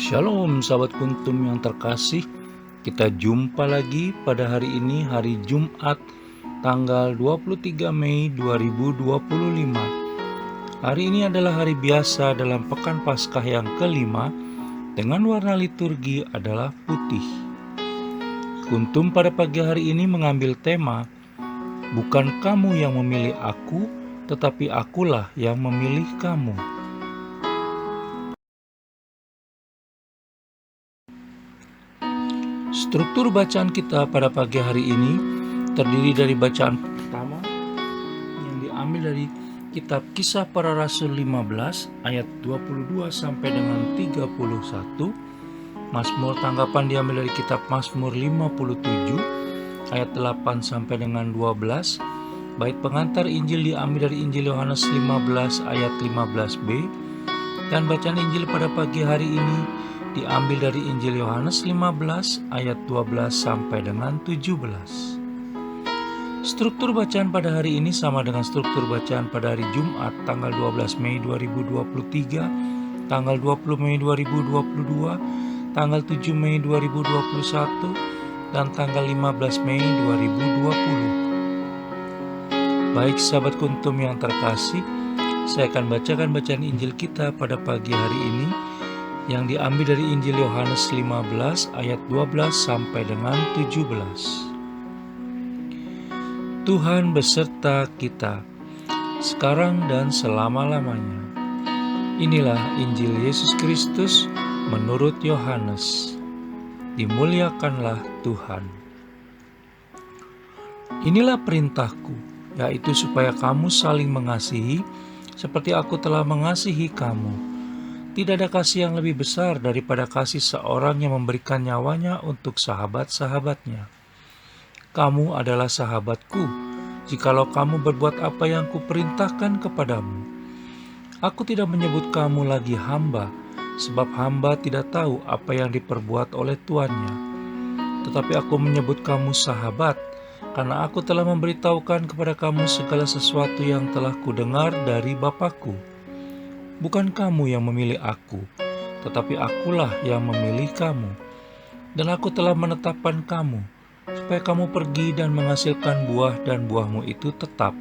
Shalom sahabat kuntum yang terkasih. Kita jumpa lagi pada hari ini, hari Jumat tanggal 23 Mei 2025. Hari ini adalah hari biasa dalam pekan Paskah yang kelima dengan warna liturgi adalah putih. Kuntum pada pagi hari ini mengambil tema, bukan kamu yang memilih aku, tetapi akulah yang memilih kamu. Struktur bacaan kita pada pagi hari ini terdiri dari bacaan pertama yang diambil dari kitab Kisah Para Rasul 15 ayat 22 sampai dengan 31. Mazmur tanggapan diambil dari kitab Mazmur 57 ayat 8 sampai dengan 12. Bait pengantar Injil diambil dari Injil Yohanes 15 ayat 15b. Dan bacaan Injil pada pagi hari ini diambil dari Injil Yohanes 15 ayat 12 sampai dengan 17. Struktur bacaan pada hari ini sama dengan struktur bacaan pada hari Jumat tanggal 12 Mei 2023, tanggal 20 Mei 2022, tanggal 7 Mei 2021, dan tanggal 15 Mei 2020. Baik sahabat kuntum yang terkasih, saya akan bacakan bacaan Injil kita pada pagi hari ini yang diambil dari Injil Yohanes 15 ayat 12 sampai dengan 17. Tuhan beserta kita sekarang dan selama-lamanya. Inilah Injil Yesus Kristus menurut Yohanes. Dimuliakanlah Tuhan. Inilah perintahku, yaitu supaya kamu saling mengasihi seperti aku telah mengasihi kamu. Tidak ada kasih yang lebih besar daripada kasih seorang yang memberikan nyawanya untuk sahabat-sahabatnya. Kamu adalah sahabatku, jikalau kamu berbuat apa yang kuperintahkan kepadamu. Aku tidak menyebut kamu lagi hamba, sebab hamba tidak tahu apa yang diperbuat oleh tuannya. Tetapi aku menyebut kamu sahabat, karena aku telah memberitahukan kepada kamu segala sesuatu yang telah kudengar dari Bapa-Ku. Bukan kamu yang memilih aku, tetapi akulah yang memilih kamu. Dan aku telah menetapkan kamu, supaya kamu pergi dan menghasilkan buah dan buahmu itu tetap.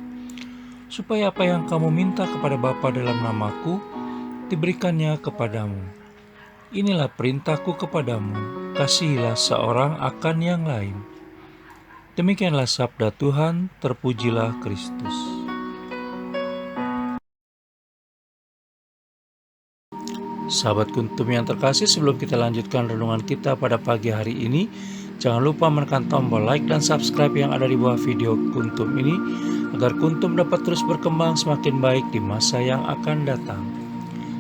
Supaya apa yang kamu minta kepada Bapa dalam namaku, diberikannya kepadamu. Inilah perintahku kepadamu, kasihilah seorang akan yang lain. Demikianlah sabda Tuhan, terpujilah Kristus. Sahabat kuntum yang terkasih, sebelum kita lanjutkan renungan kita pada pagi hari ini, jangan lupa menekan tombol like dan subscribe yang ada di bawah video kuntum ini, agar kuntum dapat terus berkembang semakin baik di masa yang akan datang.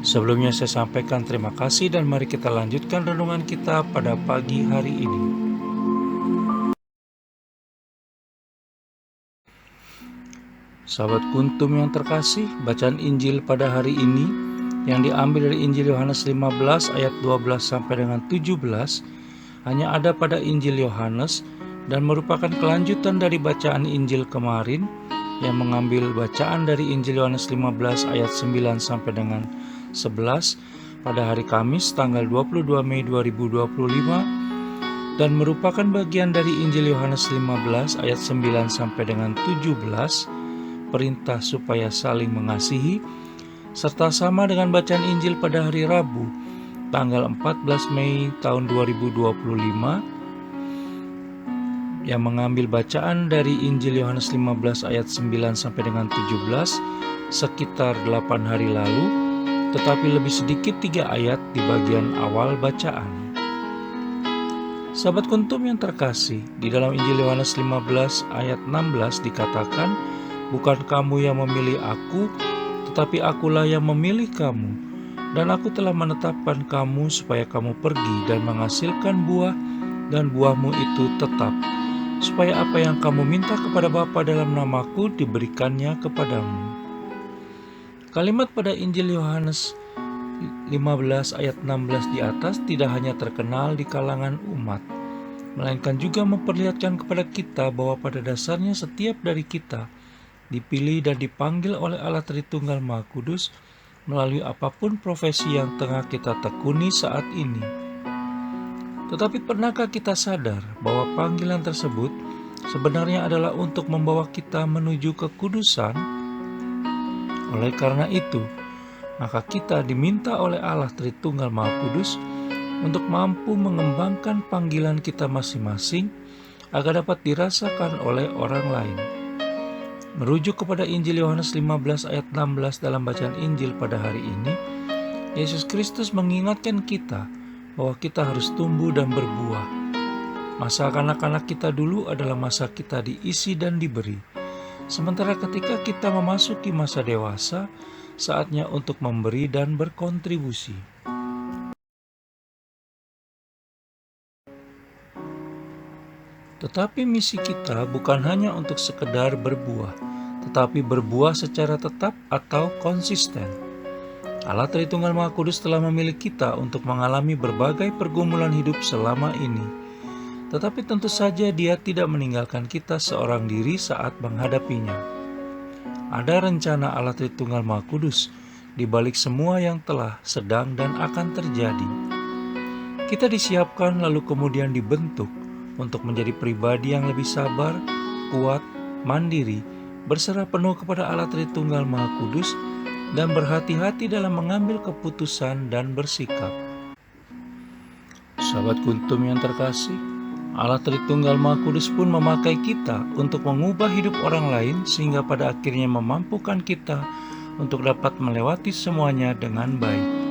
Sebelumnya saya sampaikan terima kasih dan mari kita lanjutkan renungan kita pada pagi hari ini. Sahabat kuntum yang terkasih, bacaan Injil pada hari ini yang diambil dari Injil Yohanes 15 ayat 12 sampai dengan 17 hanya ada pada Injil Yohanes dan merupakan kelanjutan dari bacaan Injil kemarin yang mengambil bacaan dari Injil Yohanes 15 ayat 9 sampai dengan 11 pada hari Kamis tanggal 22 Mei 2025 dan merupakan bagian dari Injil Yohanes 15 ayat 9 sampai dengan 17, perintah supaya saling mengasihi, serta sama dengan bacaan Injil pada hari Rabu, tanggal 14 Mei tahun 2025, yang mengambil bacaan dari Injil Yohanes 15 ayat 9 sampai dengan 17, sekitar 8 hari lalu, tetapi lebih sedikit 3 ayat di bagian awal bacaan. Sahabat kuntum yang terkasih, di dalam Injil Yohanes 15 ayat 16 dikatakan, bukan kamu yang memilih aku, tetapi akulah yang memilih kamu, dan aku telah menetapkan kamu supaya kamu pergi dan menghasilkan buah, dan buahmu itu tetap, supaya apa yang kamu minta kepada Bapa dalam namaku diberikannya kepadamu. Kalimat pada Injil Yohanes 15 ayat 16 di atas tidak hanya terkenal di kalangan umat, melainkan juga memperlihatkan kepada kita bahwa pada dasarnya setiap dari kita dipilih dan dipanggil oleh Allah Tritunggal Maha Kudus melalui apapun profesi yang tengah kita tekuni saat ini. Tetapi pernahkah kita sadar bahwa panggilan tersebut sebenarnya adalah untuk membawa kita menuju kekudusan? Oleh karena itu, maka kita diminta oleh Allah Tritunggal Maha Kudus untuk mampu mengembangkan panggilan kita masing-masing agar dapat dirasakan oleh orang lain. Merujuk kepada Injil Yohanes 15 ayat 16 dalam bacaan Injil pada hari ini, Yesus Kristus mengingatkan kita bahwa kita harus tumbuh dan berbuah. Masa kanak-kanak kita dulu adalah masa kita diisi dan diberi. Sementara ketika kita memasuki masa dewasa, saatnya untuk memberi dan berkontribusi. Tetapi misi kita bukan hanya untuk sekedar berbuah, tetapi berbuah secara tetap atau konsisten. Allah Tritunggal Maha Kudus telah memilih kita untuk mengalami berbagai pergumulan hidup selama ini. Tetapi tentu saja Dia tidak meninggalkan kita seorang diri saat menghadapinya. Ada rencana Allah Tritunggal Maha Kudus di balik semua yang telah, sedang, dan akan terjadi. Kita disiapkan lalu kemudian dibentuk untuk menjadi pribadi yang lebih sabar, kuat, mandiri, berserah penuh kepada Allah Tritunggal Maha Kudus, dan berhati-hati dalam mengambil keputusan dan bersikap. Sahabat Kuntum yang terkasih, Allah Tritunggal Maha Kudus pun memakai kita untuk mengubah hidup orang lain sehingga pada akhirnya memampukan kita untuk dapat melewati semuanya dengan baik.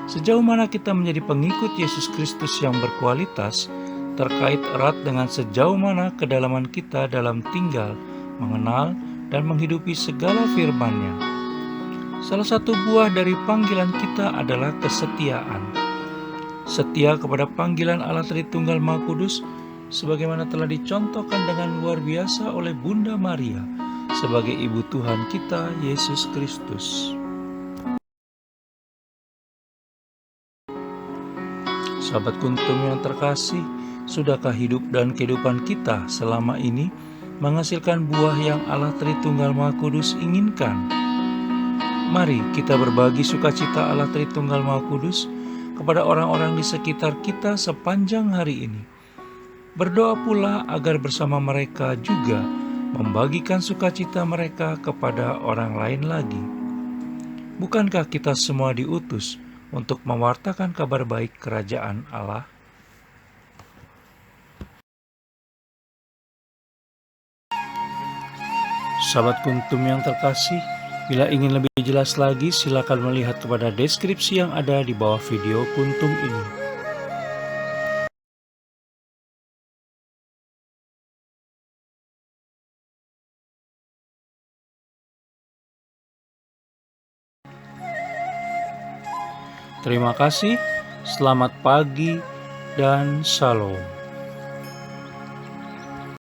Sejauh mana kita menjadi pengikut Yesus Kristus yang berkualitas terkait erat dengan sejauh mana kedalaman kita dalam tinggal, mengenal, dan menghidupi segala firman-Nya. Salah satu buah dari panggilan kita adalah kesetiaan. Setia kepada panggilan Allah Tritunggal Maha Kudus, sebagaimana telah dicontohkan dengan luar biasa oleh Bunda Maria sebagai Ibu Tuhan kita, Yesus Kristus. Sahabat Kuntum yang terkasih, sudahkah hidup dan kehidupan kita selama ini menghasilkan buah yang Allah Tritunggal Maha Kudus inginkan? Mari kita berbagi sukacita Allah Tritunggal Maha Kudus kepada orang-orang di sekitar kita sepanjang hari ini. Berdoa pula agar bersama mereka juga membagikan sukacita mereka kepada orang lain lagi. Bukankah kita semua diutus untuk mewartakan kabar baik kerajaan Allah? Sahabat Kuntum yang terkasih, bila ingin lebih jelas lagi, silakan melihat kepada deskripsi yang ada di bawah video Kuntum ini. Terima kasih, selamat pagi, dan shalom.